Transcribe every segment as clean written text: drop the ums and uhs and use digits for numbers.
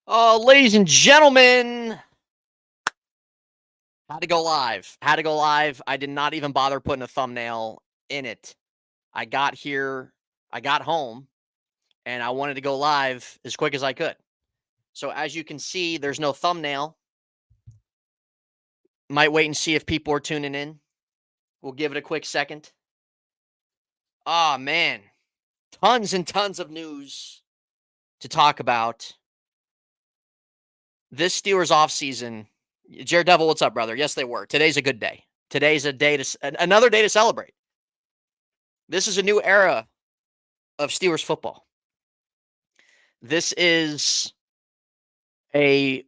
Ladies and gentlemen, had to go live. Had to go live. I did not even bother putting a thumbnail in it. I got here, I got home, and I wanted to go live as quick as I could. So as you can see, there's no thumbnail. Might wait and see if people are tuning in. We'll give it a quick second. Ah, man. Tons and tons of news to talk about. This Steelers offseason. Jared Devil, what's up, brother? Yes, they were. Today's a good day. Today's a day another day to celebrate. This is a new era of Steelers football. This is this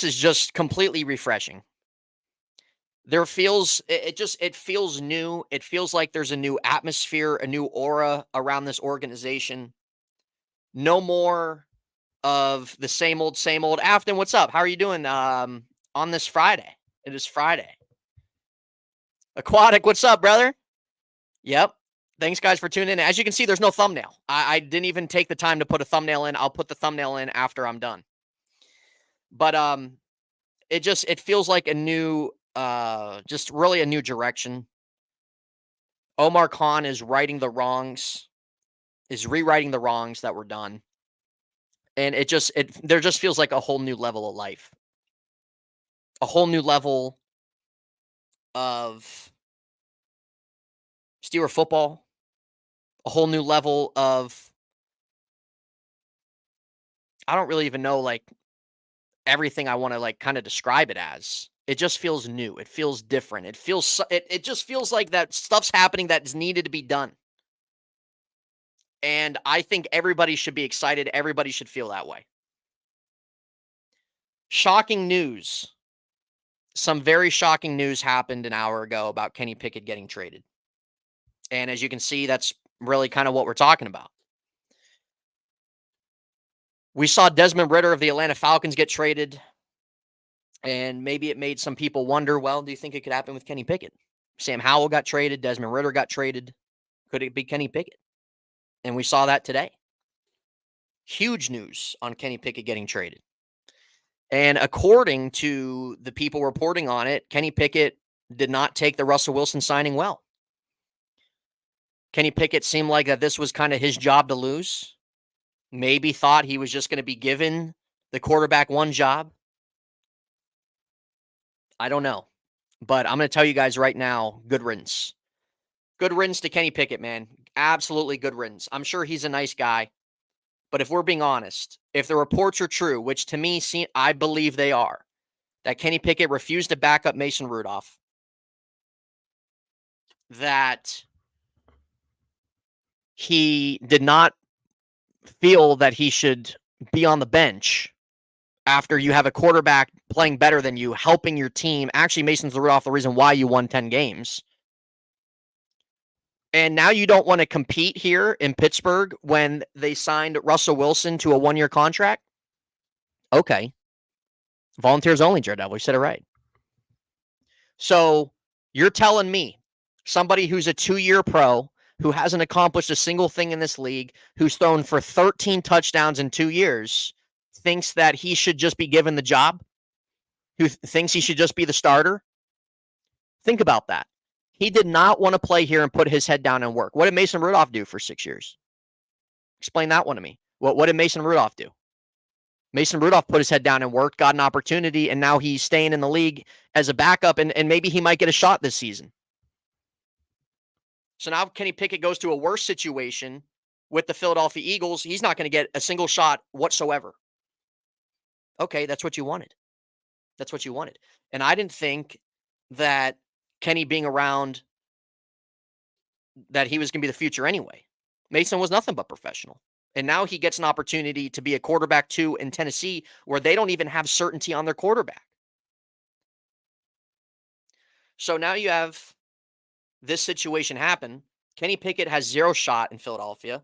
is just completely refreshing. It feels new. It feels like there's a new atmosphere, a new aura around this organization. No more of the same old, same old. Afton, what's up? How are you doing on this Friday? It is Friday. Aquatic, what's up, brother? Yep. Thanks, guys, for tuning in. As you can see, there's no thumbnail. I didn't even take the time to put a thumbnail in. I'll put the thumbnail in after I'm done. But it feels like a new, just really a new direction. Omar Khan is rewriting the wrongs that were done. And there just feels like a whole new level of life. A whole new level of Steeler football. A whole new level of, I don't really even know, like, everything I want to, like, kind of describe it as. It just feels new. It feels different. It just feels like that stuff's happening that's needed to be done. And I think everybody should be excited. Everybody should feel that way. Shocking news. Some very shocking news happened an hour ago about Kenny Pickett getting traded. And as you can see, that's really kind of what we're talking about. We saw Desmond Ridder of the Atlanta Falcons get traded. And maybe it made some people wonder, well, do you think it could happen with Kenny Pickett? Sam Howell got traded. Desmond Ridder got traded. Could it be Kenny Pickett? And we saw that today. Huge news on Kenny Pickett getting traded. And according to the people reporting on it, Kenny Pickett did not take the Russell Wilson signing well. Kenny Pickett seemed like that this was kind of his job to lose. Maybe thought he was just going to be given the quarterback one job. I don't know. But I'm going to tell you guys right now, good riddance. Good riddance to Kenny Pickett, man. Absolutely good riddance. I'm sure he's a nice guy. But if we're being honest, if the reports are true, which to me, I believe they are, that Kenny Pickett refused to back up Mason Rudolph, that he did not feel that he should be on the bench after you have a quarterback playing better than you, helping your team. Actually, Mason Rudolph, the reason why you won 10 games. And now you don't want to compete here in Pittsburgh when they signed Russell Wilson to a one-year contract? Okay. Volunteers only, Jared Devil. You said it right. So you're telling me somebody who's a 2-year pro, who hasn't accomplished a single thing in this league, who's thrown for 13 touchdowns in 2 years, thinks that he should just be given the job? Who thinks he should just be the starter? Think about that. He did not want to play here and put his head down and work. What did Mason Rudolph do for 6 years? Explain that one to me. What did Mason Rudolph do? Mason Rudolph put his head down and worked, got an opportunity, and now he's staying in the league as a backup, and maybe he might get a shot this season. So now Kenny Pickett goes to a worse situation with the Philadelphia Eagles. He's not going to get a single shot whatsoever. Okay, that's what you wanted. That's what you wanted. And I didn't think that Kenny being around, that he was going to be the future anyway. Mason was nothing but professional. And now he gets an opportunity to be a quarterback too in Tennessee, where they don't even have certainty on their quarterback. So now you have this situation happen. Kenny Pickett has zero shot in Philadelphia.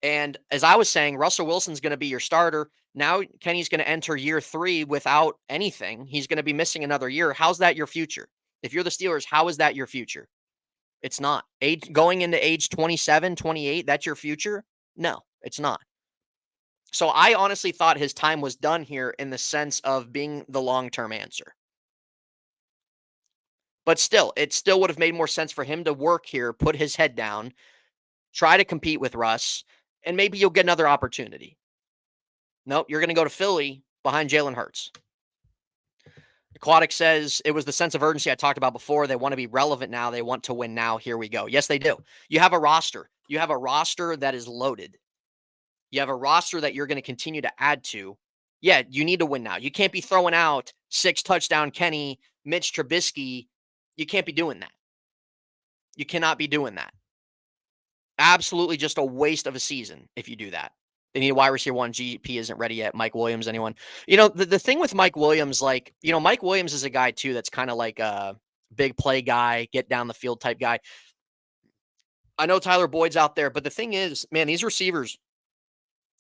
And as I was saying, Russell Wilson's going to be your starter. Now Kenny's going to enter year 3 without anything. He's going to be missing another year. How's that your future? If you're the Steelers, how is that your future? It's not. Going into age 27, 28, that's your future? No, it's not. So I honestly thought his time was done here in the sense of being the long-term answer. But still, it still would have made more sense for him to work here, put his head down, try to compete with Russ, and maybe you'll get another opportunity. Nope, you're going to go to Philly behind Jalen Hurts. Aquatic says it was the sense of urgency I talked about before. They want to be relevant now. They want to win now. Here we go. Yes, they do. You have a roster. You have a roster that is loaded. You have a roster that you're going to continue to add to. Yeah, you need to win now. You can't be throwing out 6 touchdown Kenny, Mitch Trubisky. You can't be doing that. You cannot be doing that. Absolutely just a waste of a season if you do that. They need a wide receiver one. GP isn't ready yet. Mike Williams, anyone? The thing with Mike Williams, Mike Williams is a guy too that's kind of like a big play guy, get down the field type guy. I know Tyler Boyd's out there, but the thing is, man, these receivers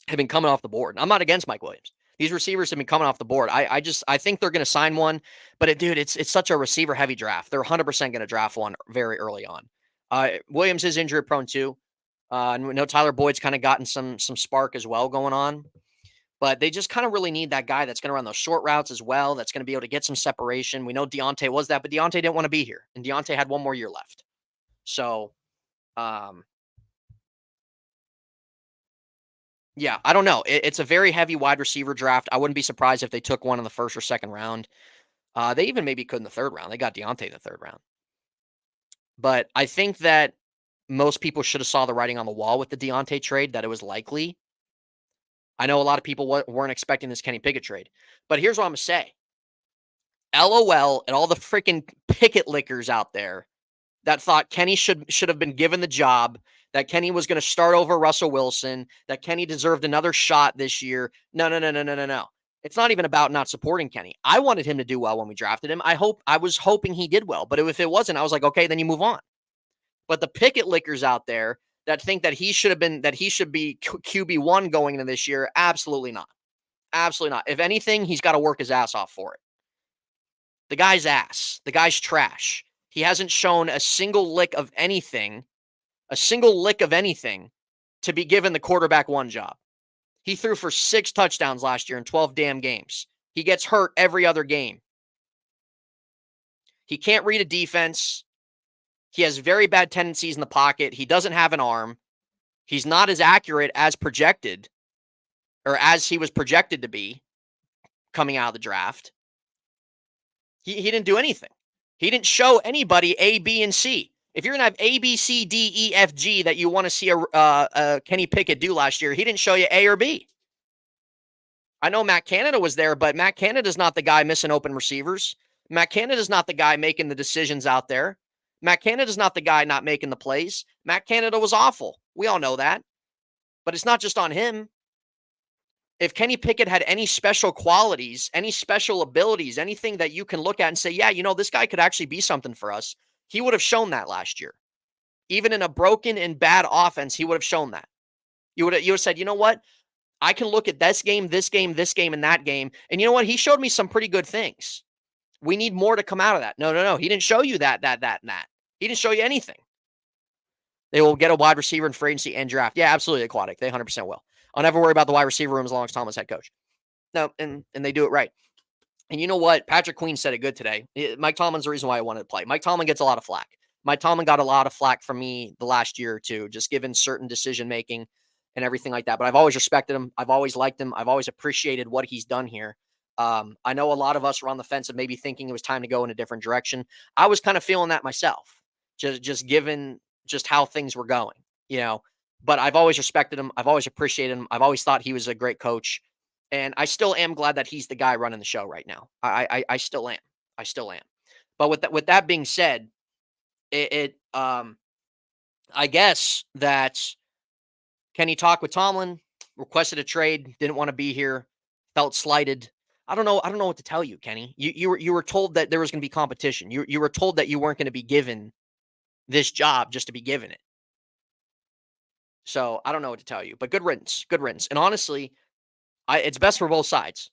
have been coming off the board. I'm not against Mike Williams. These receivers have been coming off the board. I think they're going to sign one, but it's such a receiver heavy draft. They're 100% going to draft one very early on. Williams is injury prone too. I know Tyler Boyd's kind of gotten some spark as well going on, but they just kind of really need that guy that's going to run those short routes as well. That's going to be able to get some separation. We know Deontay was that, but Deontay didn't want to be here, and Deontay had one more year left. So, yeah, I don't know. It's a very heavy wide receiver draft. I wouldn't be surprised if they took one in the first or second round. They even maybe could in the third round. They got Deontay in the third round. But I think that most people should have saw the writing on the wall with the Deontay trade, that it was likely. I know a lot of people weren't expecting this Kenny Pickett trade. But here's what I'm going to say. LOL and all the freaking Pickett lickers out there that thought Kenny should have been given the job, that Kenny was going to start over Russell Wilson, that Kenny deserved another shot this year. No. It's not even about not supporting Kenny. I wanted him to do well when we drafted him. I was hoping he did well, but if it wasn't, I was like, okay, then you move on. But the Pickett lickers out there that think that he should be QB1 going into this year, absolutely not. Absolutely not. If anything, he's got to work his ass off for it. The guy's ass. The guy's trash. He hasn't shown a single lick of anything to be given the quarterback one job. He threw for 6 touchdowns last year in 12 damn games. He gets hurt every other game. He can't read a defense. He has very bad tendencies in the pocket. He doesn't have an arm. He's not as accurate as projected, or as he was projected to be coming out of the draft. He didn't do anything. He didn't show anybody A, B, and C. If you're going to have A, B, C, D, E, F, G that you want to see a Kenny Pickett do last year, he didn't show you A or B. I know Matt Canada was there, but Matt Canada's not the guy missing open receivers. Matt Canada's not the guy making the decisions out there. Matt Canada's not the guy not making the plays. Matt Canada was awful. We all know that. But it's not just on him. If Kenny Pickett had any special qualities, any special abilities, anything that you can look at and say, yeah, this guy could actually be something for us, he would have shown that last year. Even in a broken and bad offense, he would have shown that. You would have said, you know what? I can look at this game, and that game. And you know what? He showed me some pretty good things. We need more to come out of that. No. He didn't show you that, and that. He didn't show you anything. They will get a wide receiver in free agency and draft. Yeah, absolutely, Aquatic. They 100% will. I'll never worry about the wide receiver room as long as Tomlin's head coach. No, and they do it right. And you know what? Patrick Queen said it good today. Mike Tomlin's the reason why I wanted to play. Mike Tomlin gets a lot of flack. Mike Tomlin got a lot of flack from me the last year or two, just given certain decision-making and everything like that. But I've always respected him. I've always liked him. I've always appreciated what he's done here. I know a lot of us were on the fence of maybe thinking it was time to go in a different direction. I was kind of feeling that myself, just given just how things were going, But I've always respected him. I've always appreciated him. I've always thought he was a great coach. And I still am glad that he's the guy running the show right now. I still am. I still am. But with that being said, I guess that Kenny talked with Tomlin, requested a trade, didn't want to be here, felt slighted. I don't know what to tell you, Kenny. You were told that there was going to be competition. You were told that you weren't going to be given this job just to be given it. So I don't know what to tell you. But good riddance. And honestly, it's best for both sides.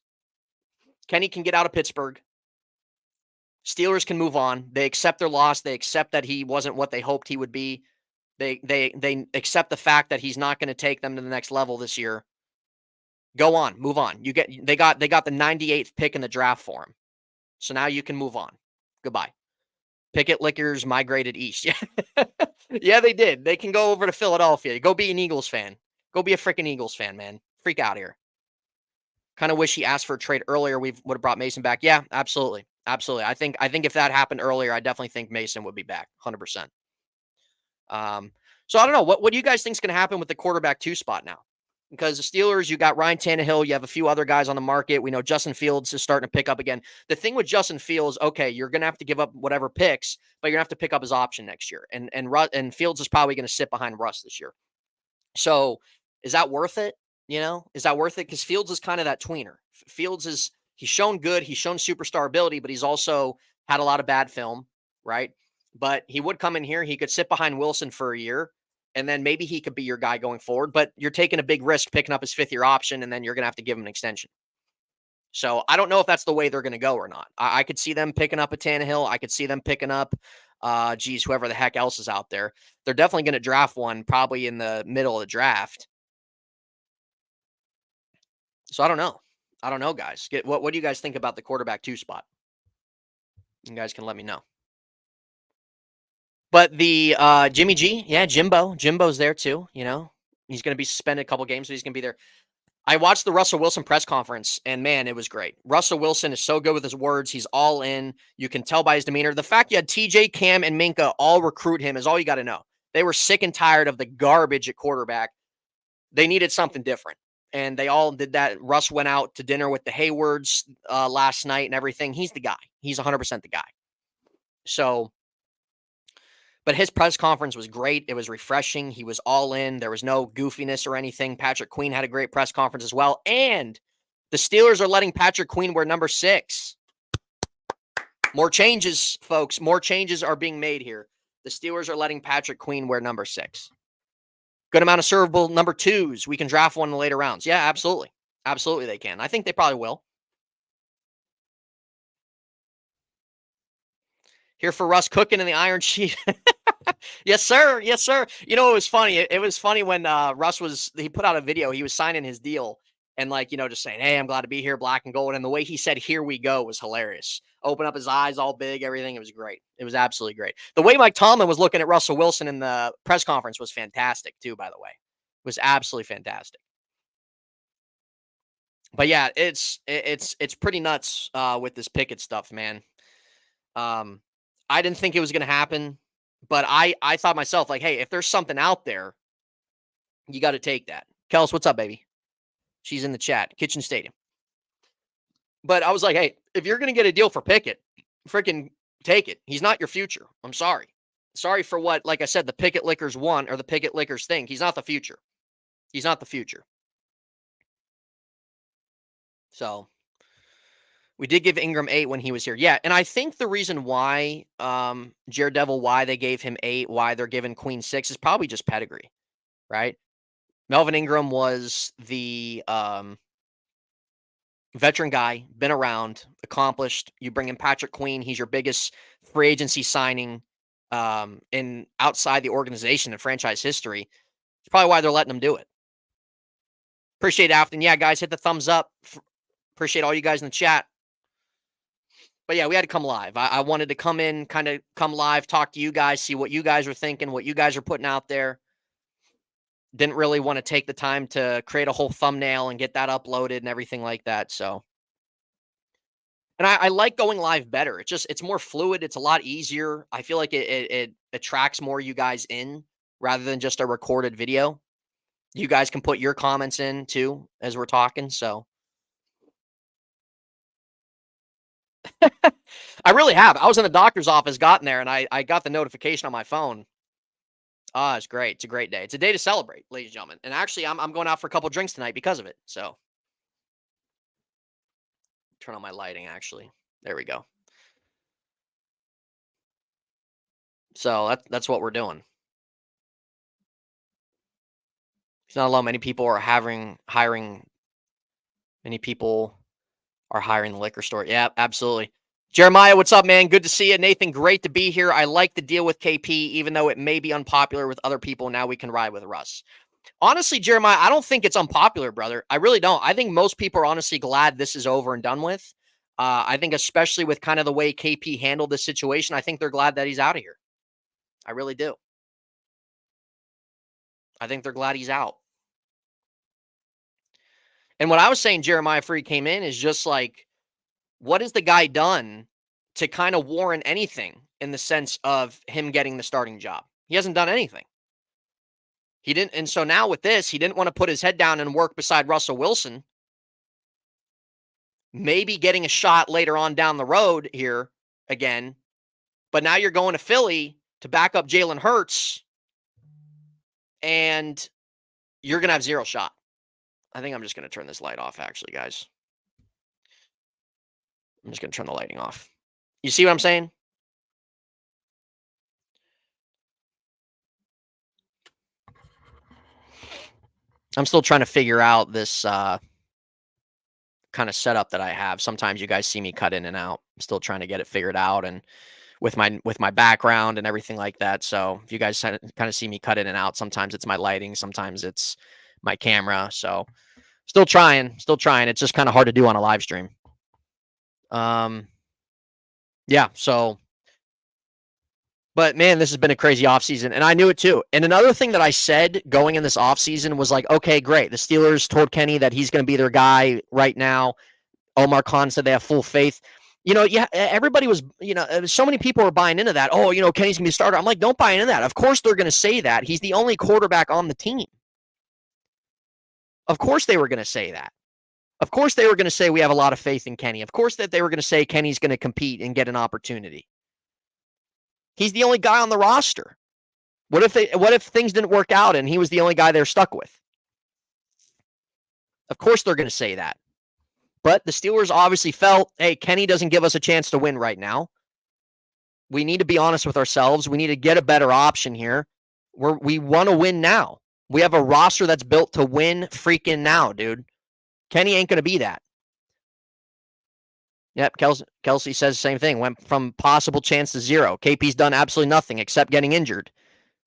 Kenny can get out of Pittsburgh. Steelers can move on. They accept their loss. They accept that he wasn't what they hoped he would be. They accept the fact that he's not going to take them to the next level this year. Go on, move on. They got the 98th pick in the draft for him. So now you can move on. Goodbye. Pickett Lickers migrated east. Yeah. Yeah, they did. They can go over to Philadelphia. Go be an Eagles fan. Go be a freaking Eagles fan, man. Freak out here. Kind of wish he asked for a trade earlier. We would have brought Mason back. Yeah, absolutely. Absolutely. I think if that happened earlier, I definitely think Mason would be back 100%. So I don't know. What do you guys think is going to happen with the quarterback 2 spot now? Because the Steelers, you got Ryan Tannehill, you have a few other guys on the market. We know Justin Fields is starting to pick up again. The thing with Justin Fields, okay, you're going to have to give up whatever picks, but you're going to have to pick up his option next year. And Fields is probably going to sit behind Russ this year. So is that worth it? Is that worth it? Because Fields is kind of that tweener. He's shown good. He's shown superstar ability, but he's also had a lot of bad film, right? But he would come in here. He could sit behind Wilson for a year, and then maybe he could be your guy going forward. But you're taking a big risk picking up his 5th-year option, and then you're going to have to give him an extension. So I don't know if that's the way they're going to go or not. I could see them picking up a Tannehill. I could see them picking up, whoever the heck else is out there. They're definitely going to draft one probably in the middle of the draft. So I don't know. I don't know, guys. What do you guys think about the quarterback 2 spot? You guys can let me know. But the Jimmy G, yeah, Jimbo's there too. He's going to be suspended a couple games, but he's going to be there. I watched the Russell Wilson press conference, and man, it was great. Russell Wilson is so good with his words. He's all in. You can tell by his demeanor. The fact you had TJ, Cam, and Minka all recruit him is all you got to know. They were sick and tired of the garbage at quarterback. They needed something different, and they all did that. Russ went out to dinner with the Haywards last night and everything. He's the guy. He's 100% the guy. So, but his press conference was great. It was refreshing. He was all in. There was no goofiness or anything. Patrick Queen had a great press conference as well. And the Steelers are letting Patrick Queen wear number 6. More changes, folks. More changes are being made here. The Steelers are letting Patrick Queen wear number 6. Good amount of servable number 2s. We can draft one in the later rounds. Yeah, absolutely. Absolutely they can. I think they probably will. Here for Russ cooking in the Iron Sheet. Yes, sir. Yes, sir. It was funny. It was funny when Russ he put out a video. He was signing his deal and just saying, hey, I'm glad to be here, black and gold. And the way he said, here we go, was hilarious. Open up his eyes all big, everything. It was great. It was absolutely great. The way Mike Tomlin was looking at Russell Wilson in the press conference was fantastic too, by the way. It was absolutely fantastic. But yeah, it's pretty nuts with this Pickett stuff, man. I didn't think it was going to happen, but I thought myself, like, hey, if there's something out there, you got to take that. Kels, what's up, baby? She's in the chat. Kitchen Stadium. But I was like, hey, if you're going to get a deal for Pickett, freaking take it. He's not your future. I'm sorry. Sorry for what, like I said, the Pickett Lickers want or the Pickett Lickers think. He's not the future. He's not the future. So we did give Ingram 8 when he was here. Yeah, and I think the reason why, Jared Devil, why they gave him 8, why they're giving Queen 6 is probably just pedigree, right? Melvin Ingram was the veteran guy, been around, accomplished. You bring in Patrick Queen. He's your biggest free agency signing in outside the organization in franchise history. It's probably why they're letting him do it. Appreciate it, Afton. Yeah, guys, hit the thumbs up. Appreciate all you guys in the chat. But yeah, we had to come live. I wanted to come in, kind of come live, talk to you guys, see what you guys are thinking, what you guys are putting out there. Didn't really want to take the time to create a whole thumbnail and get that uploaded and everything like that. So, and I like going live better. It's more fluid. It's a lot easier. I feel like it attracts more you guys in rather than just a recorded video. You guys can put your comments in too as we're talking. So I really have. I was in the doctor's office, gotten there, and I got the notification on my phone. It's great. It's a great day. It's a day to celebrate, ladies and gentlemen. And actually, I'm going out for a couple drinks tonight because of it. So turn on my lighting, actually. There we go. So that's what we're doing. It's not alone. Many people are hiring. Many people are hiring the liquor store. Yeah, absolutely. Jeremiah, what's up, man? Good to see you. Nathan, great to be here. I like the deal with KP, even though it may be unpopular with other people. Now we can ride with Russ. Honestly, Jeremiah, I don't think it's unpopular, brother. I really don't. I think most people are honestly glad this is over and done with. I think especially with kind of the way KP handled the situation, I think they're glad that he's out of here. I really do. I think they're glad he's out. And what I was saying, Jeremiah, before he came in, is just like, what has the guy done to kind of warrant anything in the sense of him getting the starting job? He hasn't done anything. He didn't. And so now with this, he didn't want to put his head down and work beside Russell Wilson. Maybe getting a shot later on down the road here again. But now you're going to Philly to back up Jalen Hurts, and you're going to have zero shot. I think I'm just going to turn this light off, actually, guys. I'm just going to turn the lighting off. You see what I'm saying? I'm still trying to figure out this kind of setup that I have. Sometimes you guys see me cut in and out. I'm still trying to get it figured out, and with my background and everything like that. So if you guys kind of see me cut in and out, sometimes it's my lighting, sometimes it's my camera. So still trying. It's just kind of hard to do on a live stream. Yeah, so but man, this has been a crazy offseason, and I knew it too. And another thing that I said going in this offseason was like, okay, great. The Steelers told Kenny that he's going to be their guy right now. Omar Khan said they have full faith. Yeah, everybody was, so many people were buying into that. Oh, Kenny's going to be a starter. I'm like, don't buy into that. Of course they're going to say that. He's the only quarterback on the team. Of course they were going to say that. Of course they were going to say we have a lot of faith in Kenny. Of course that they were going to say Kenny's going to compete and get an opportunity. He's the only guy on the roster. What if things didn't work out and he was the only guy they're stuck with? Of course they're going to say that. But the Steelers obviously felt, hey, Kenny doesn't give us a chance to win right now. We need to be honest with ourselves. We need to get a better option here. We want to win now. We have a roster that's built to win freaking now, dude. Kenny ain't going to be that. Yep, Kelsey says the same thing. Went from possible chance to zero. KP's done absolutely nothing except getting injured.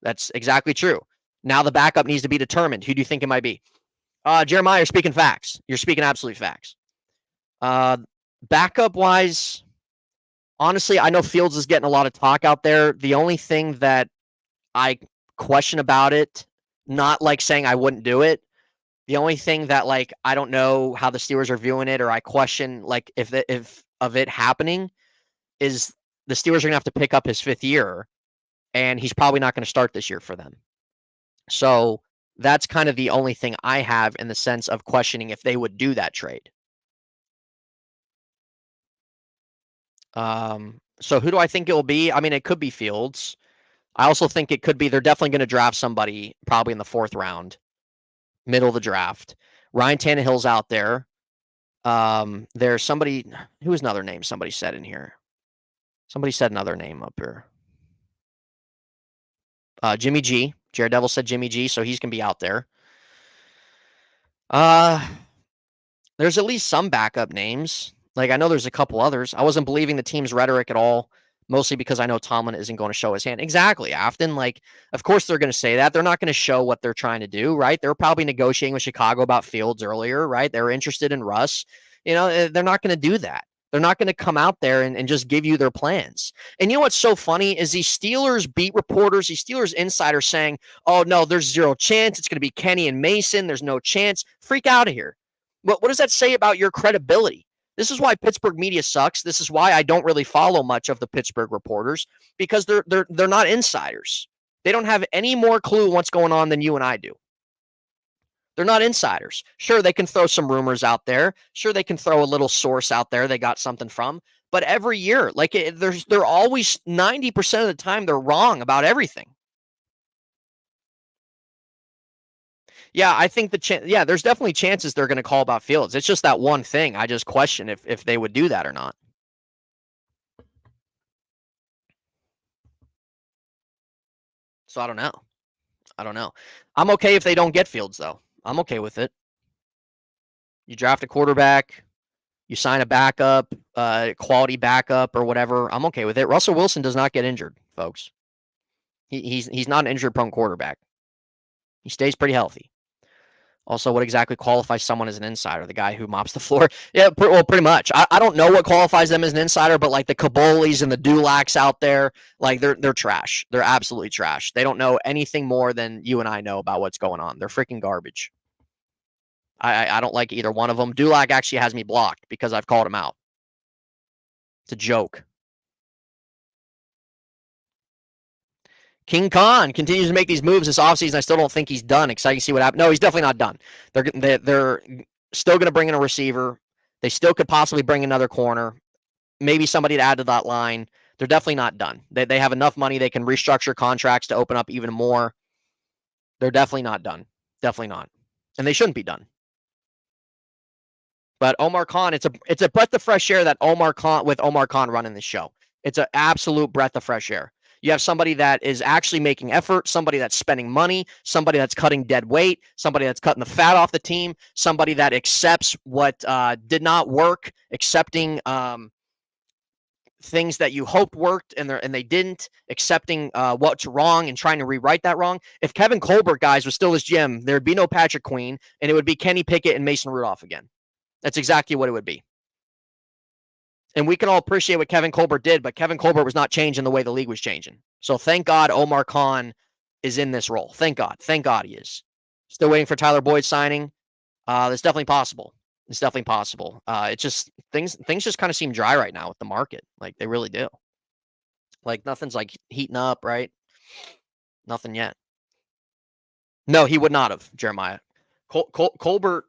That's exactly true. Now the backup needs to be determined. Who do you think it might be? Jeremiah, you're speaking facts. You're speaking absolute facts. Backup-wise, honestly, I know Fields is getting a lot of talk out there. The only thing that I question about it, not like saying I wouldn't do it, the only thing that like I don't know how the Steelers are viewing it, or I question like if of it happening, is the Steelers are gonna have to pick up his 5th year, and he's probably not going to start this year for them. So that's kind of the only thing I have in the sense of questioning if they would do that trade. So who do I think it will be? I mean, it could be Fields. I also think it could be they're definitely going to draft somebody probably in the 4th round, middle of the draft. Ryan Tannehill's out there. There's somebody, who was another name somebody said in here. Somebody said another name up here. Jimmy G. Jared Devil said Jimmy G, so he's going to be out there. There's at least some backup names. Like, I know there's a couple others. I wasn't believing the team's rhetoric at all, mostly because I know Tomlin isn't going to show his hand. Exactly, Afton. Like, of course they're going to say that. They're not going to show what they're trying to do, right? They're probably negotiating with Chicago about Fields earlier, right? They're interested in Russ. They're not going to do that. They're not going to come out there and just give you their plans. And you know what's so funny is these Steelers beat reporters, these Steelers insiders saying, oh, no, there's zero chance. It's going to be Kenny and Mason. There's no chance. Freak out of here. What does that say about your credibility? This is why Pittsburgh media sucks. This is why I don't really follow much of the Pittsburgh reporters, because they're not insiders. They don't have any more clue what's going on than you and I do. They're not insiders. Sure, they can throw some rumors out there. Sure, they can throw a little source out there they got something from. But every year, like they're always 90% of the time they're wrong about everything. Yeah, I think there's definitely chances they're going to call about Fields. It's just that one thing. I just question if they would do that or not. So I don't know. I'm okay if they don't get Fields, though. I'm okay with it. You draft a quarterback, you sign a backup, quality backup or whatever. I'm okay with it. Russell Wilson does not get injured, folks. He's not an injured-prone quarterback. He stays pretty healthy. Also, what exactly qualifies someone as an insider? The guy who mops the floor? Yeah, well, pretty much. I don't know what qualifies them as an insider, but like the Kabolis and the Dulacs out there, like they're trash. They're absolutely trash. They don't know anything more than you and I know about what's going on. They're freaking garbage. I don't like either one of them. Dulac actually has me blocked because I've called him out. It's a joke. King Khan continues to make these moves this offseason. I still don't think he's done. Exciting to see what happens. No, he's definitely not done. They're still going to bring in a receiver. They still could possibly bring another corner. Maybe somebody to add to that line. They're definitely not done. They have enough money. They can restructure contracts to open up even more. They're definitely not done. Definitely not. And they shouldn't be done. But Omar Khan, it's a breath of fresh air that Omar Khan running the show. It's an absolute breath of fresh air. You have somebody that is actually making effort, somebody that's spending money, somebody that's cutting dead weight, somebody that's cutting the fat off the team, somebody that accepts what did not work, accepting things that you hoped worked and they didn't, accepting what's wrong and trying to rewrite that wrong. If Kevin Colbert, guys, was still his GM, there'd be no Patrick Queen, and it would be Kenny Pickett and Mason Rudolph again. That's exactly what it would be. And we can all appreciate what Kevin Colbert did, but Kevin Colbert was not changing the way the league was changing. So thank God Omar Khan is in this role. Thank God. Thank God he is. Still waiting for Tyler Boyd signing. That's definitely possible. It's definitely possible. It's just things just kind of seem dry right now with the market. Like they really do. Like nothing's like heating up, right? Nothing yet. No, he would not have, Jeremiah. Colbert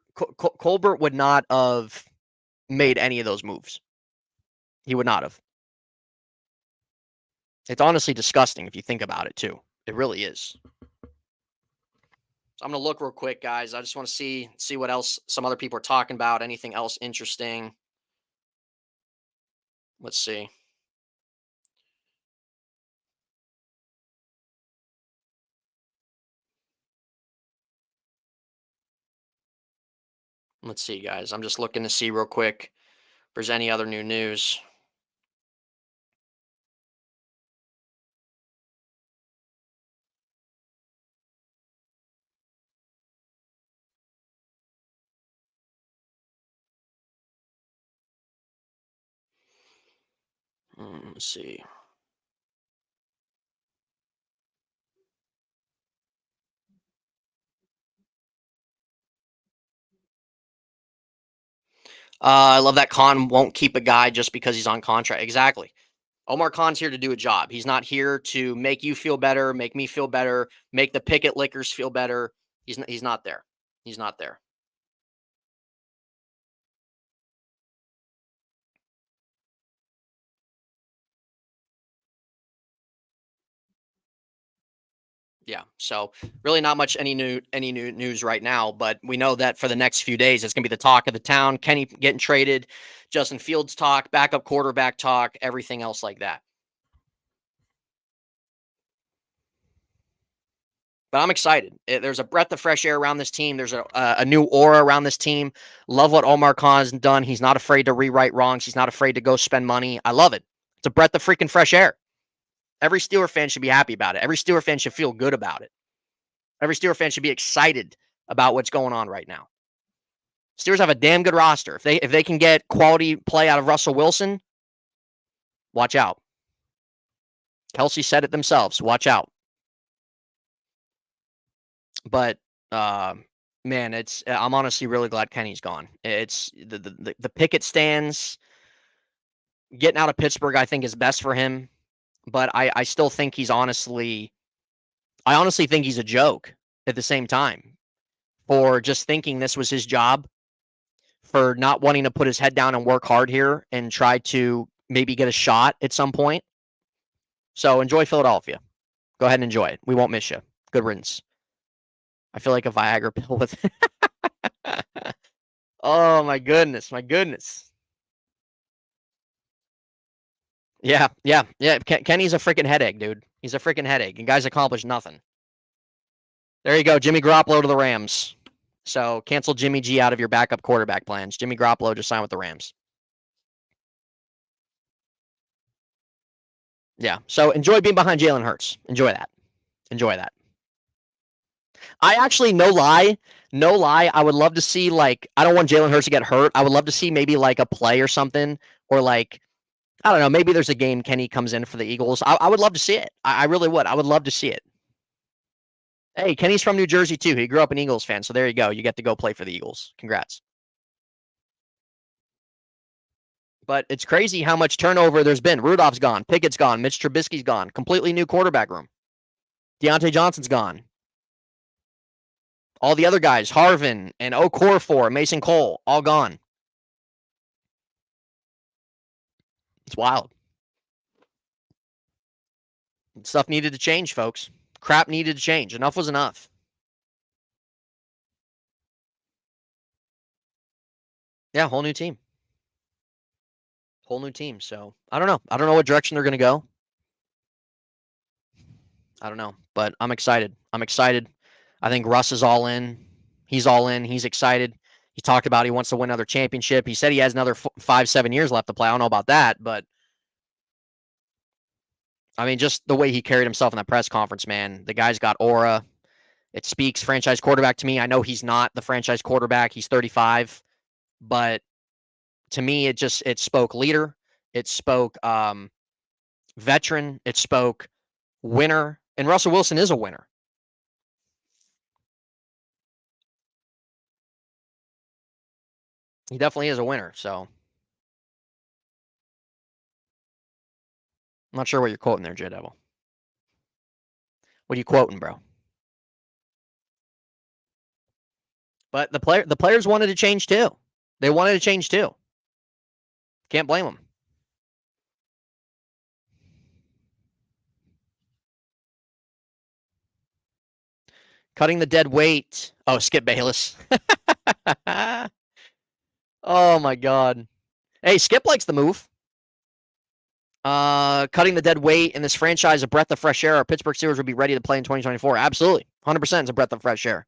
would not have made any of those moves. He would not have. It's honestly disgusting if you think about it too. It really is. So I'm gonna look real quick, guys. I just want to see what else some other people are talking about. Anything else interesting? Let's see. Let's see, guys. I'm just looking to see real quick if there's any other new news. Let's see. I love that Khan won't keep a guy just because he's on contract. Exactly. Omar Khan's here to do a job. He's not here to make you feel better, make me feel better, make the Pickett Lickers feel better. He's not there. He's not there. Yeah. So really not much any new news right now, but we know that for the next few days it's gonna be the talk of the town. Kenny getting traded, Justin Fields talk, backup quarterback talk, everything else like that. But I'm excited. There's a breath of fresh air around this team. There's a new aura around this team. Love what Omar Khan has done. He's not afraid to rewrite wrongs. He's not afraid to go spend money. I love it. It's a breath of freaking fresh air. Every Steeler fan should be happy about it. Every Steeler fan should feel good about it. Every Steeler fan should be excited about what's going on right now. Steelers have a damn good roster. If they can get quality play out of Russell Wilson, watch out. Kelsey said it themselves. Watch out. But man, I'm honestly really glad Kenny's gone. It's the Pickett stands getting out of Pittsburgh, I think is best for him. But I still think I honestly think he's a joke at the same time for just thinking this was his job, for not wanting to put his head down and work hard here and try to maybe get a shot at some point. So enjoy Philadelphia. Go ahead and enjoy it. We won't miss you. Good riddance. I feel like a Viagra pill with Oh my goodness, my goodness. Yeah. Kenny's a freaking headache, dude. He's a freaking headache, and guys accomplish nothing. There you go, Jimmy Garoppolo to the Rams. So cancel Jimmy G out of your backup quarterback plans. Jimmy Garoppolo just signed with the Rams. Yeah. So enjoy being behind Jalen Hurts. Enjoy that. Enjoy that. I actually, no lie, I would love to see, like, I don't want Jalen Hurts to get hurt. I would love to see maybe like a play or something, or like, I don't know, maybe there's a game Kenny comes in for the Eagles. I would love to see it. I really would. I would love to see it. Hey, Kenny's from New Jersey too. He grew up an Eagles fan, so there you go. You get to go play for the Eagles. Congrats. But it's crazy how much turnover there's been. Rudolph's gone. Pickett's gone. Mitch Trubisky's gone. Completely new quarterback room. Deontay Johnson's gone. All the other guys, Harvin and Okorafor, Mason Cole, all gone. It's wild. Stuff needed to change, folks. Crap needed to change. Enough was enough. Yeah, whole new team. Whole new team. So I don't know. I don't know what direction they're going to go. I don't know, but I'm excited. I think Russ is all in. He's all in. He's excited. He talked about he wants to win another championship. He said he has another 5-7 years left to play. I don't know about that, but I mean, just the way he carried himself in that press conference, man. The guy's got aura. It speaks franchise quarterback to me. I know he's not the franchise quarterback. He's 35, but to me, it spoke leader. It spoke veteran. It spoke winner. And Russell Wilson is a winner. He definitely is a winner. So I'm not sure what you're quoting there, J Devil. What are you quoting, bro? But the players wanted to change too. They wanted to change too. Can't blame them. Cutting the dead weight. Oh, Skip Bayless. Oh my God. Hey, Skip likes the move. Cutting the dead weight in this franchise, a breath of fresh air. Our Pittsburgh Steelers will be ready to play in 2024. Absolutely. 100% is a breath of fresh air.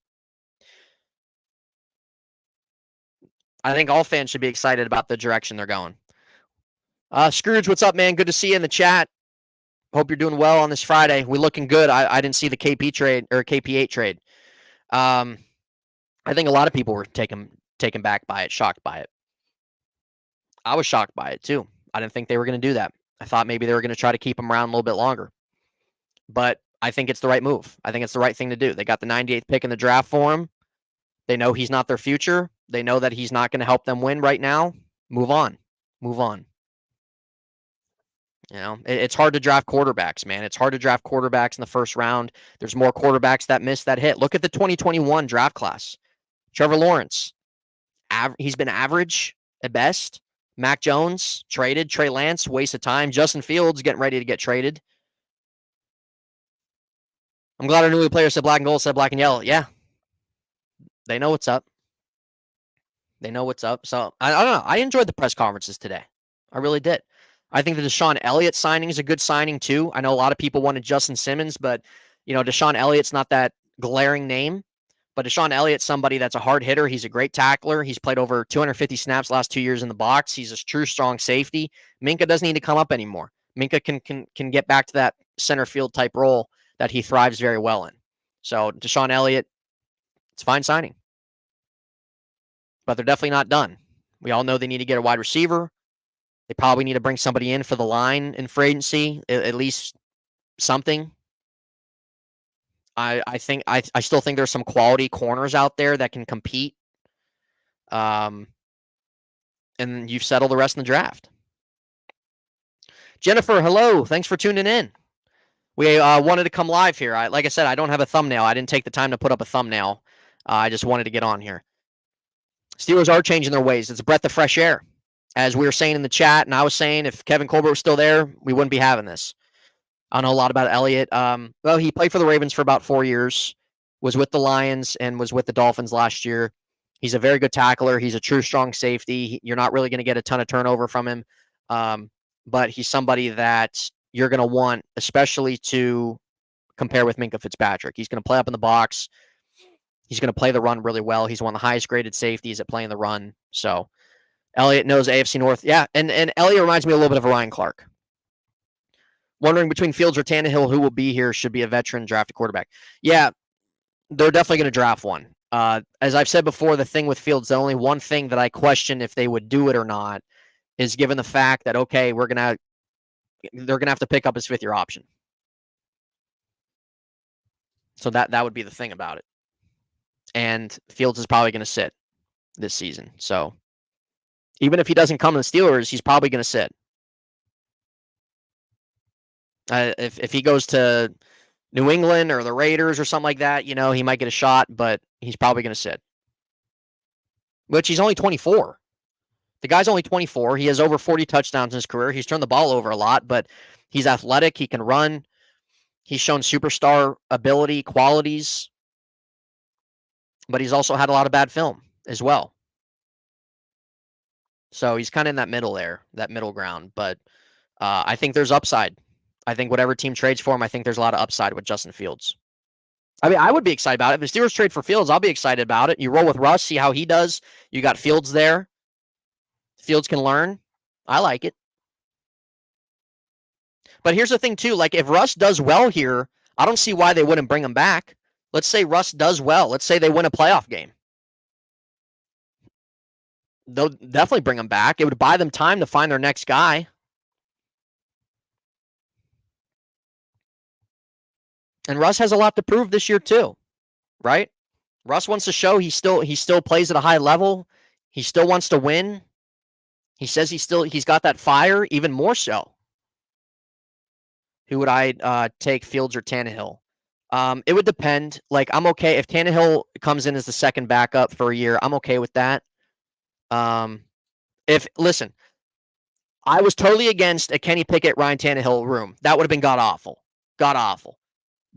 I think all fans should be excited about the direction they're going. Scrooge, what's up, man? Good to see you in the chat. Hope you're doing well on this Friday. We're looking good. I didn't see the KP trade or KP8 trade. I think a lot of people were taken back by it, shocked by it. I was shocked by it too. I didn't think they were going to do that. I thought maybe they were going to try to keep him around a little bit longer. But I think it's the right move. I think it's the right thing to do. They got the 98th pick in the draft for him. They know he's not their future. They know that he's not going to help them win right now. Move on. Move on. You know, it's hard to draft quarterbacks, man. It's hard to draft quarterbacks in the first round. There's more quarterbacks that miss that hit. Look at the 2021 draft class. Trevor Lawrence, he's been average at best. Mac Jones, traded. Trey Lance, waste of time. Justin Fields, getting ready to get traded. I'm glad our newly player said black and gold, said black and yellow. Yeah. They know what's up. They know what's up. So, I don't know. I enjoyed the press conferences today. I really did. I think the Deshaun Elliott signing is a good signing, too. I know a lot of people wanted Justin Simmons, but, you know, Deshaun Elliott's not that glaring name. But Deshaun Elliott's somebody that's a hard hitter. He's a great tackler. He's played over 250 snaps last 2 years in the box. He's a true strong safety. Minkah doesn't need to come up anymore. Minkah can get back to that center field type role that he thrives very well in. So Deshaun Elliott, it's a fine signing. But they're definitely not done. We all know they need to get a wide receiver. They probably need to bring somebody in for the line in free agency, at least something. I still think there's some quality corners out there that can compete. And you settle the rest in the draft. Jennifer, hello. Thanks for tuning in. We wanted to come live here. Like I said, I don't have a thumbnail. I didn't take the time to put up a thumbnail. I just wanted to get on here. Steelers are changing their ways. It's a breath of fresh air. As we were saying in the chat, and I was saying, if Kevin Colbert was still there, we wouldn't be having this. I don't know a lot about Elliott. Well, he played for the Ravens for about 4 years, was with the Lions, and was with the Dolphins last year. He's a very good tackler. He's a true strong safety. You're not really going to get a ton of turnover from him, but he's somebody that you're going to want, especially to compare with Minkah Fitzpatrick. He's going to play up in the box. He's going to play the run really well. He's one of the highest graded safeties at playing the run. So Elliott knows AFC North. Yeah, and Elliott reminds me a little bit of a Ryan Clark. Wondering between Fields or Tannehill, who will be here, should be a veteran drafted quarterback. Yeah, They're definitely going to draft one. As I've said before, the thing with Fields, the only one thing that I question if they would do it or not is given the fact that, okay, they're gonna have to pick up his 5th-year option. So that would be the thing about it. And Fields is probably going to sit this season. So even if he doesn't come to the Steelers, he's probably going to sit. If he goes to New England or the Raiders or something like that, he might get a shot, but he's probably going to sit. Which he's only 24. The guy's only 24. He has over 40 touchdowns in his career. He's turned the ball over a lot, but he's athletic. He can run. He's shown superstar ability, qualities, but he's also had a lot of bad film as well. So he's kind of in that middle there, that middle ground. But I think there's upside. I think whatever team trades for him, I think there's a lot of upside with Justin Fields. I mean, I would be excited about it. If the Steelers trade for Fields, I'll be excited about it. You roll with Russ, see how he does. You got Fields there. Fields can learn. I like it. But here's the thing, too. Like, if Russ does well here, I don't see why they wouldn't bring him back. Let's say Russ does well. Let's say they win a playoff game. They'll definitely bring him back. It would buy them time to find their next guy. And Russ has a lot to prove this year, too, right? Russ wants to show he still plays at a high level. He still wants to win. He says he's got that fire, even more so. Who would I take, Fields or Tannehill? It would depend. Like, I'm okay if Tannehill comes in as the second backup for a year. I'm okay with that. Listen, I was totally against a Kenny Pickett, Ryan Tannehill room. That would have been god awful.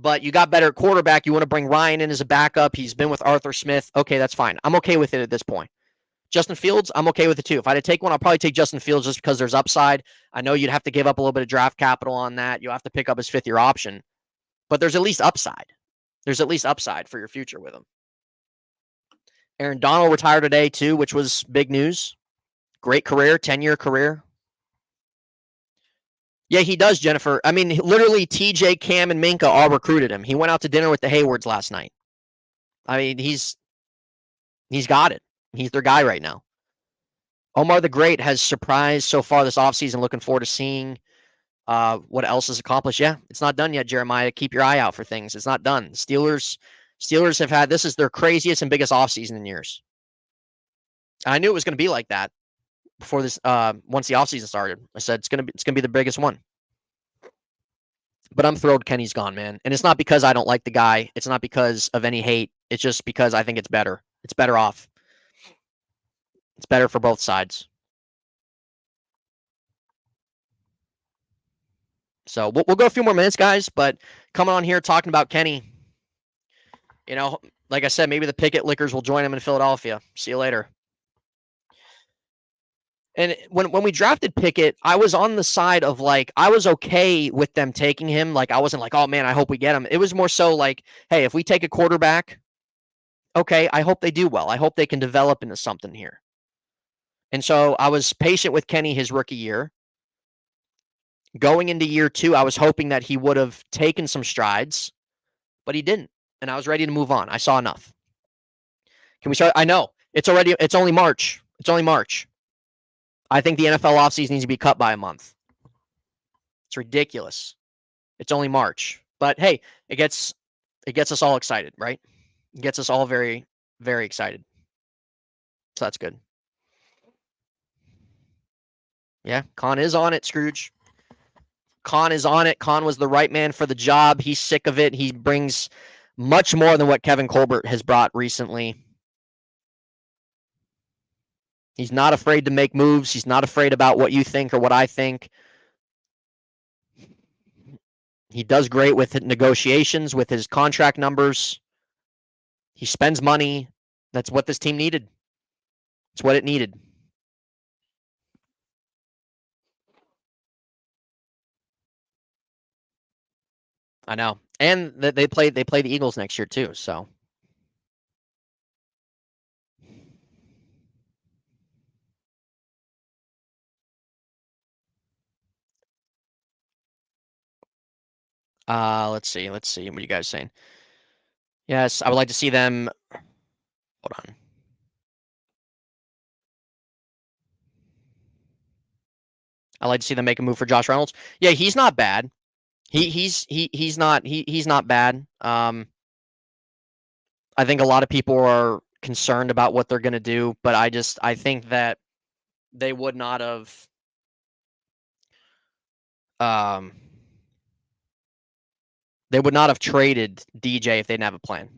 But you got better at quarterback. You want to bring Ryan in as a backup. He's been with Arthur Smith. Okay, that's fine. I'm okay with it at this point. Justin Fields, I'm okay with it too. If I had to take one, I'll probably take Justin Fields just because there's upside. I know you'd have to give up a little bit of draft capital on that. You'll have to pick up his 5th-year option. But there's at least upside. There's at least upside for your future with him. Aaron Donald retired today too, which was big news. Great career, 10-year career. Yeah, he does, Jennifer. I mean, literally, TJ, Cam, and Minka all recruited him. He went out to dinner with the Haywards last night. I mean, he's got it. He's their guy right now. Omar the Great has surprised so far this offseason. Looking forward to seeing what else is accomplished. Yeah, it's not done yet, Jeremiah. Keep your eye out for things. It's not done. Steelers have had, this is their craziest and biggest offseason in years. I knew it was going to be like that before this. Once the offseason started, I said it's gonna be the biggest one. But I'm thrilled Kenny's gone, man. And it's not because I don't like the guy. It's not because of any hate. It's just because I think it's better. It's better off. It's better for both sides. So we'll go a few more minutes, guys. But coming on here talking about Kenny, like I said, maybe the Pickett Lickers will join him in Philadelphia. See you later. And when we drafted Pickett, I was on the side of I was okay with them taking him. Like, I wasn't like, oh man, I hope we get him. It was more so like, hey, if we take a quarterback, okay, I hope they do well. I hope they can develop into something here. And so I was patient with Kenny his rookie year. Going into year 2, I was hoping that he would have taken some strides, but he didn't. And I was ready to move on. I saw enough. Can we start? I know. It's only March. I think the NFL offseason needs to be cut by a month. It's ridiculous. It's only March. But hey, it gets us all excited, right? It gets us all very, very excited. So that's good. Yeah, Khan is on it, Scrooge. Khan is on it. Khan was the right man for the job. He's sick of it. He brings much more than what Kevin Colbert has brought recently. He's not afraid to make moves. He's not afraid about what you think or what I think. He does great with negotiations, with his contract numbers. He spends money. That's what this team needed. It's what it needed. I know. And they play the Eagles next year too, so. Let's see. What are you guys saying? Yes, I would like to see them. Hold on. I'd like to see them make a move for Josh Reynolds. Yeah, he's not bad. He's not bad. I think a lot of people are concerned about what they're going to do, but I think that they would not have traded DJ if they didn't have a plan.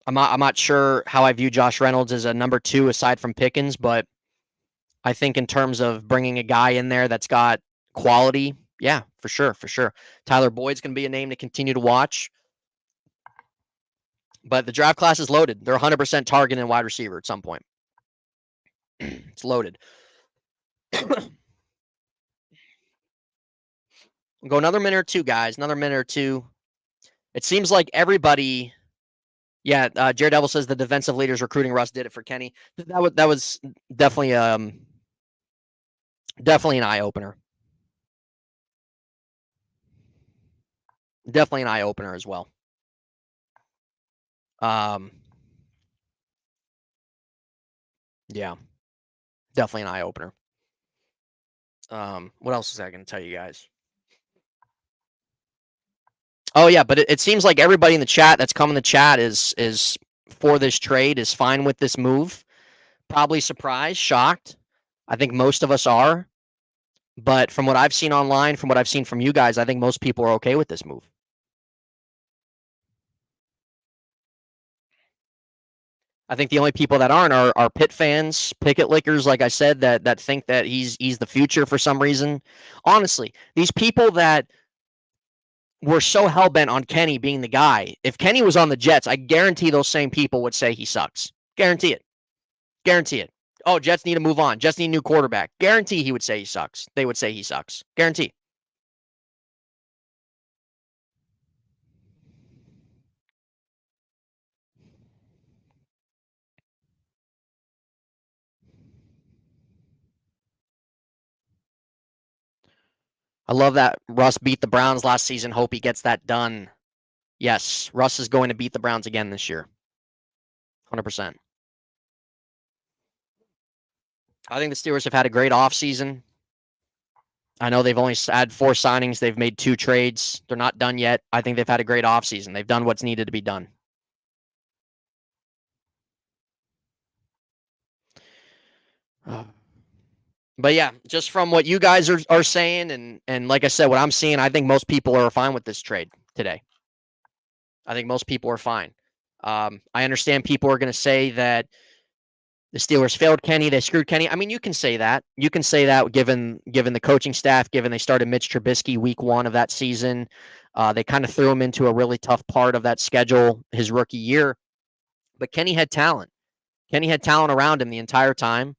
I'm not sure how I view Josh Reynolds as a number 2 aside from Pickens, but I think in terms of bringing a guy in there that's got quality, yeah, for sure. Tyler Boyd's going to be a name to continue to watch. But the draft class is loaded. They're 100% targeting wide receiver at some point. It's loaded. We'll go another minute or two, guys. Another minute or two. It seems like everybody. Yeah, Jared Devil says the defensive leaders recruiting Russ did it for Kenny. That was definitely definitely an eye opener. Definitely an eye opener as well. Yeah, definitely an eye opener. What else is I going to tell you guys? Oh yeah, but it seems like everybody in the chat that's come in the chat is for this trade, is fine with this move. Probably surprised, shocked. I think most of us are. But from what I've seen online, from what I've seen from you guys, I think most people are okay with this move. I think the only people that aren't are Pitt fans, Pickett lickers, like I said, that think that he's the future for some reason. Honestly, these people that were so hell-bent on Kenny being the guy, if Kenny was on the Jets, I guarantee those same people would say he sucks. Guarantee it. Guarantee it. Oh, Jets need to move on. Jets need a new quarterback. Guarantee he would say he sucks. They would say he sucks. Guarantee. I love that Russ beat the Browns last season. Hope he gets that done. Yes, Russ is going to beat the Browns again this year. 100%. I think the Steelers have had a great offseason. I know they've only had 4 signings. They've made 2 trades. They're not done yet. I think they've had a great offseason. They've done what's needed to be done. But yeah, just from what you guys are saying, and like I said, what I'm seeing, I think most people are fine with this trade today. I think most people are fine. I understand people are going to say that the Steelers failed Kenny, they screwed Kenny. I mean, you can say that. You can say that given the coaching staff, given they started Mitch Trubisky week 1 of that season. They kind of threw him into a really tough part of that schedule his rookie year. But Kenny had talent. Kenny had talent around him the entire time.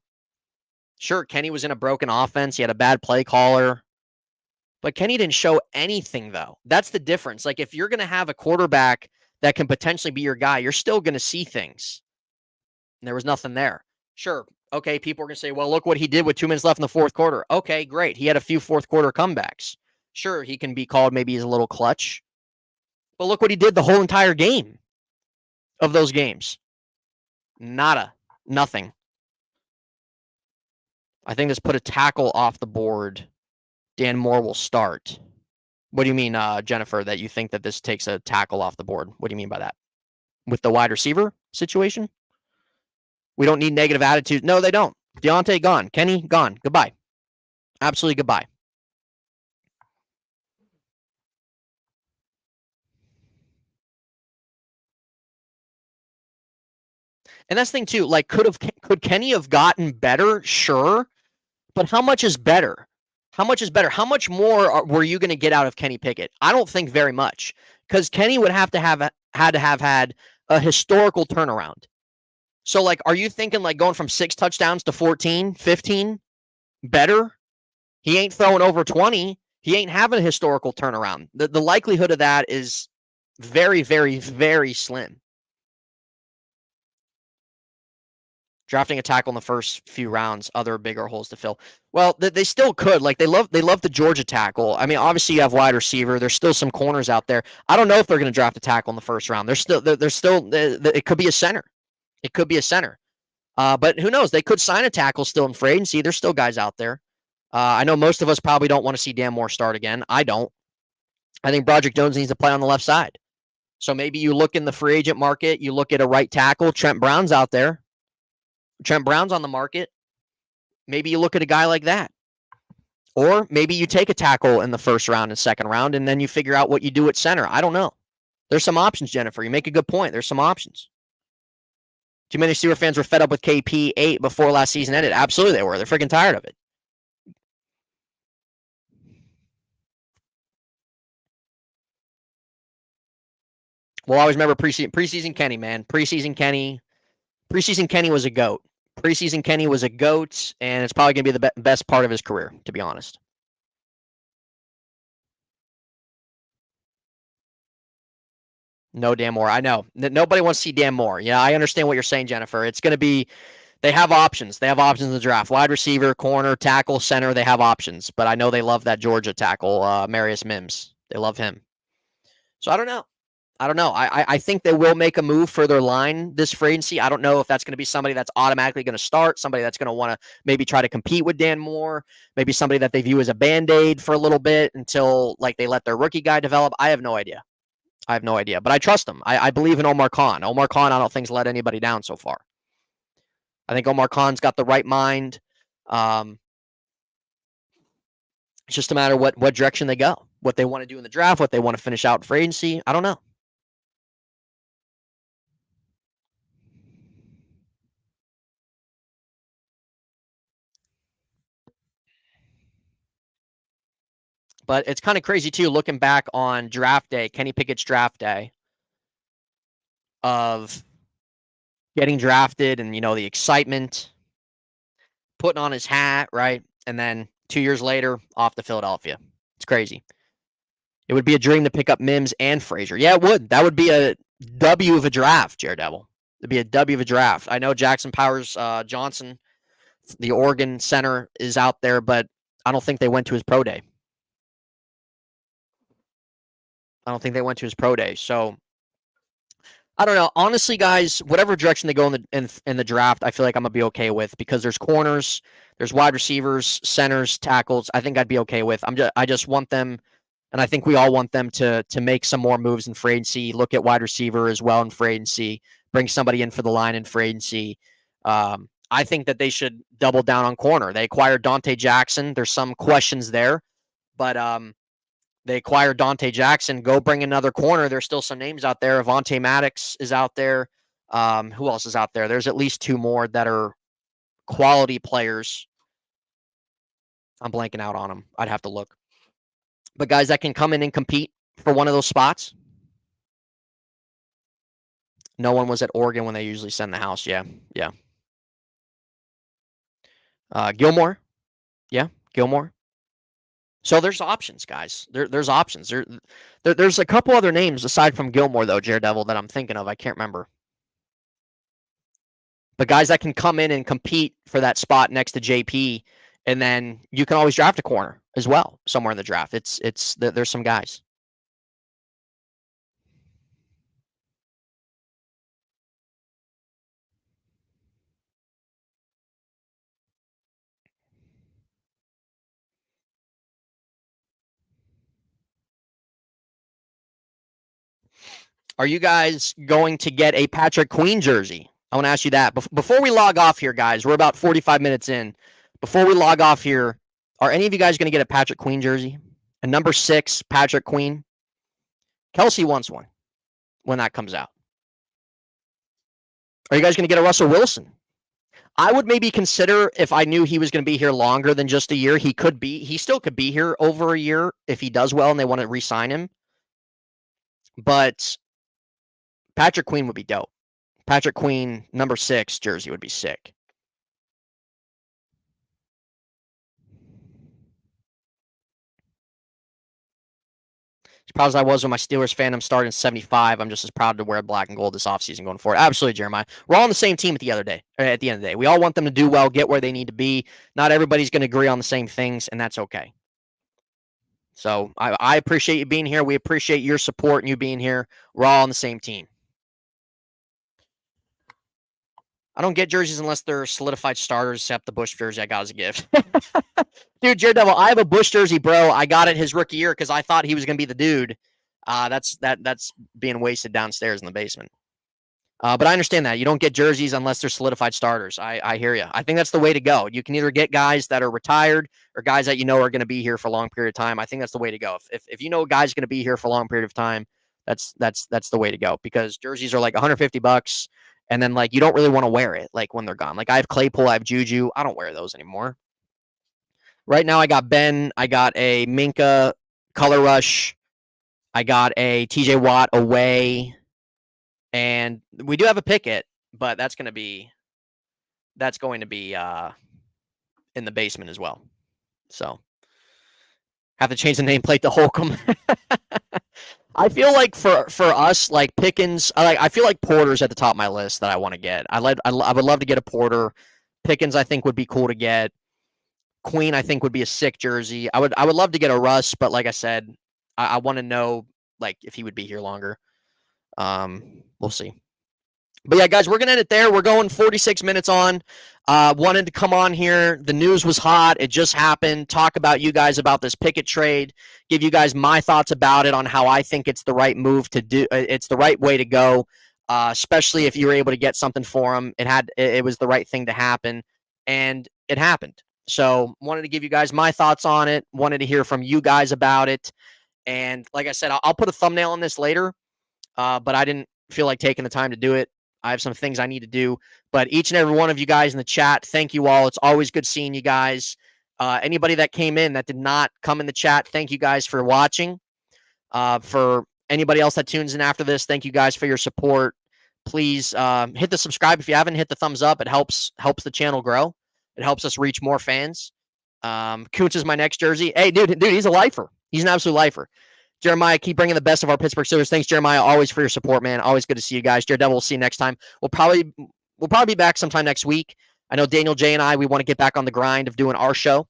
Sure, Kenny was in a broken offense. He had a bad play caller. But Kenny didn't show anything, though. That's the difference. Like, if you're going to have a quarterback that can potentially be your guy, you're still going to see things. And there was nothing there. Sure. Okay, people are going to say, well, look what he did with 2 minutes left in the fourth quarter. Okay, great. He had a few fourth quarter comebacks. Sure, he can be called maybe he's a little clutch. But look what he did the whole entire game of those games. Nada. Nothing. I think this put a tackle off the board. Dan Moore will start. What do you mean, Jennifer, that you think that this takes a tackle off the board? What do you mean by that? With the wide receiver situation? We don't need negative attitude. No, they don't. Deontay gone. Kenny gone. Goodbye. Absolutely goodbye. And that's the thing too. Like, could Kenny have gotten better? Sure, but how much is better? How much is better? How much more were you going to get out of Kenny Pickett? I don't think very much, because Kenny would have to have had a historical turnaround. So, like, are you thinking like going from 6 touchdowns to 14, 15 better? He ain't throwing over 20. He ain't having a historical turnaround. The likelihood of that is very, very, very slim. Drafting a tackle in the first few rounds, other bigger holes to fill. Well, they still could. Like they love the Georgia tackle. I mean, obviously you have wide receiver. There's still some corners out there. I don't know if they're going to draft a tackle in the first round. There's still it could be a center. It could be a center. But who knows? They could sign a tackle still in free agency. There's still guys out there. I know most of us probably don't want to see Dan Moore start again. I don't. I think Broderick Jones needs to play on the left side. So maybe you look in the free agent market. You look at a right tackle. Trent Brown's out there. Trent Brown's on the market. Maybe you look at a guy like that. Or maybe you take a tackle in the first round and second round, and then you figure out what you do at center. I don't know. There's some options, Jennifer. You make a good point. There's some options. Too many Steelers fans were fed up with KP8 before last season ended. Absolutely they were. They're freaking tired of it. We'll always remember preseason Kenny, man. Preseason Kenny was a GOAT. Preseason Kenny was a GOAT, and it's probably going to be the best part of his career, to be honest. No Dan Moore. I know. Nobody wants to see Dan Moore. Yeah, I understand what you're saying, Jennifer. It's going to be they have options. They have options in the draft. Wide receiver, corner, tackle, center, they have options. But I know they love that Georgia tackle, Marius Mims. They love him. So I don't know. I think they will make a move for their line this free agency. I don't know if that's going to be somebody that's automatically going to start, somebody that's going to want to maybe try to compete with Dan Moore, maybe somebody that they view as a Band-Aid for a little bit until like they let their rookie guy develop. I have no idea. But I trust them. I believe in Omar Khan. Omar Khan, I don't think's let anybody down so far. I think Omar Khan's got the right mind. It's just a matter what direction they go, what they want to do in the draft, what they want to finish out in free agency. I don't know. But it's kind of crazy, too, looking back on draft day, Kenny Pickett's draft day, of getting drafted and, the excitement, putting on his hat, right? And then 2 years later, off to Philadelphia. It's crazy. It would be a dream to pick up Mims and Frazier. Yeah, it would. That would be a W of a draft, Jared Devil. It'd be a W of a draft. I know Jackson Powers Johnson, the Oregon center, is out there, but I don't think they went to his pro day. So I don't know. Honestly, guys, whatever direction they go in the draft, I feel like I'm gonna be okay with because there's corners, there's wide receivers, centers, tackles. I think I'd be okay with. I just want them, and I think we all want them to make some more moves in free agency. Look at wide receiver as well in free agency. Bring somebody in for the line in free agency. I think that they should double down on corner. They acquired Dante Jackson. There's some questions there, but they acquired Dante Jackson. Go bring another corner. There's still some names out there. Avonte Maddox is out there. Who else is out there? There's at least two more that are quality players. I'm blanking out on them. I'd have to look. But guys that can come in and compete for one of those spots. No one was at Oregon when they usually send the house. Yeah. Gilmore. Yeah, Gilmore. So there's options, guys. There's options. There's a couple other names aside from Gilmore, though, Jared Devil, that I'm thinking of. I can't remember. But guys that can come in and compete for that spot next to JP, and then you can always draft a corner as well somewhere in the draft. There's some guys. Are you guys going to get a Patrick Queen jersey? I want to ask you that. Before we log off here, guys, we're about 45 minutes in. Before we log off here, are any of you guys going to get a Patrick Queen jersey? A number 6 Patrick Queen? Kelsey wants one when that comes out. Are you guys going to get a Russell Wilson? I would maybe consider if I knew he was going to be here longer than just a year. He still could be here over a year if he does well and they want to re-sign him. But Patrick Queen would be dope. Patrick Queen, number 6 jersey would be sick. proud as I was when my Steelers fandom started in 75, I'm just as proud to wear black and gold this offseason going forward. Absolutely, Jeremiah. We're all on the same team at the end of the day. We all want them to do well, get where they need to be. Not everybody's going to agree on the same things, and that's okay. So I appreciate you being here. We appreciate your support and you being here. We're all on the same team. I don't get jerseys unless they're solidified starters, except the Bush jersey I got as a gift. Dude, Jared Devil, I have a Bush jersey, bro. I got it his rookie year because I thought he was going to be the dude. That's being wasted downstairs in the basement. But I understand that. You don't get jerseys unless they're solidified starters. I hear you. I think that's the way to go. You can either get guys that are retired or guys that you know are going to be here for a long period of time. I think that's the way to go. If you know a guy's going to be here for a long period of time, that's the way to go, because jerseys are like $150, and then like you don't really want to wear it like when they're gone. Like I have Claypool, I have Juju. I don't wear those anymore. Right now I got Ben, I got a Minka Color Rush, I got a TJ Watt away. And we do have a Pickett, but that's going to be in the basement as well. So have to change the nameplate to Holcomb. I feel like for us, like Pickens, I feel like Porter's at the top of my list that I want to get. I would love to get a Porter. Pickens, I think, would be cool to get. Queen, I think, would be a sick jersey. I would love to get a Russ, but like I said, I want to know like if he would be here longer. We'll see. But yeah, guys, we're going to end it there. We're going 46 minutes on. Wanted to come on here. The news was hot. It just happened. Talk about you guys about this Pickett trade. Give you guys my thoughts about it on how I think it's the right move to do. It's the right way to go, especially if you were able to get something for him. It was the right thing to happen, and it happened. So wanted to give you guys my thoughts on it. Wanted to hear from you guys about it. And like I said, I'll put a thumbnail on this later. But I didn't feel like taking the time to do it. I have some things I need to do. But each and every one of you guys in the chat, thank you all. It's always good seeing you guys. Anybody that came in that did not come in the chat, thank you guys for watching. For anybody else that tunes in after this, thank you guys for your support. Please hit the subscribe if you haven't. Hit the thumbs up. It helps the channel grow. It helps us reach more fans. Kuntz is my next jersey. Hey, dude, he's a lifer. He's an absolute lifer. Jeremiah, keep bringing the best of our Pittsburgh Steelers. Thanks, Jeremiah, always for your support, man. Always good to see you guys. Jared Devil, we'll see you next time. We'll probably be back sometime next week. I know Daniel J and I, we want to get back on the grind of doing our show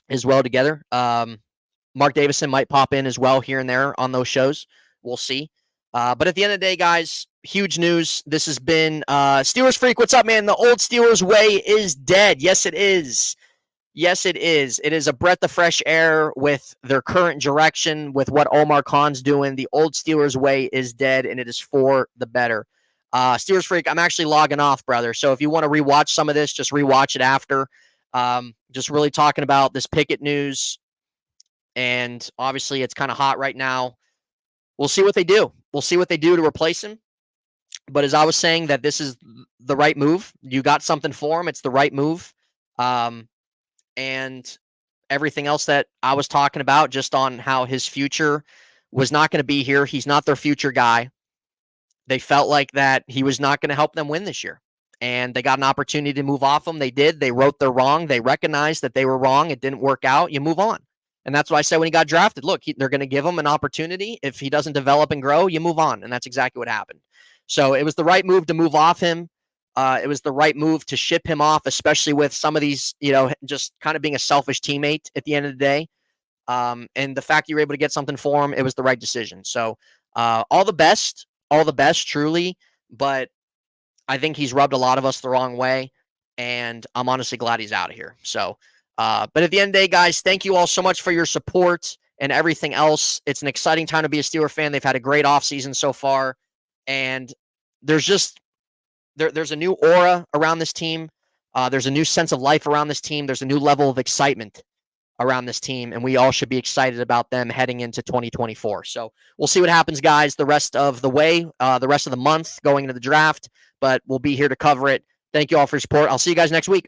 as well together. Mark Davison might pop in as well here and there on those shows. We'll see. But at the end of the day, guys, huge news. This has been Steelers Freak. What's up, man? The old Steelers way is dead. Yes, it is. Yes, it is. It is a breath of fresh air with their current direction, with what Omar Khan's doing. The old Steelers way is dead, and it is for the better. Steelers Freak, I'm actually logging off, brother. So if you want to rewatch some of this, just rewatch it after. Just really talking about this Pickett news. And obviously, it's kind of hot right now. We'll see what they do. We'll see what they do to replace him. But as I was saying, that this is the right move. You got something for him. It's the right move. And everything else that I was talking about, just on how his future was not going to be here. He's not their future guy. They felt like that he was not going to help them win this year. And they got an opportunity to move off him. They did. They wrote their wrong. They recognized that they were wrong. It didn't work out. You move on. And that's what I said when he got drafted. Look, they're going to give him an opportunity. If he doesn't develop and grow, you move on. And that's exactly what happened. So it was the right move to move off him. It was the right move to ship him off, especially with some of these, just kind of being a selfish teammate at the end of the day. And the fact you were able to get something for him, it was the right decision. So all the best, truly. But I think he's rubbed a lot of us the wrong way. And I'm honestly glad he's out of here. So, but at the end of the day, guys, thank you all so much for your support and everything else. It's an exciting time to be a Steeler fan. They've had a great offseason so far. And there's just, there's a new aura around this team. There's a new sense of life around this team. There's a new level of excitement around this team, and we all should be excited about them heading into 2024. So we'll see what happens, guys, the rest of the way, the rest of the month going into the draft, but we'll be here to cover it. Thank you all for your support. I'll see you guys next week.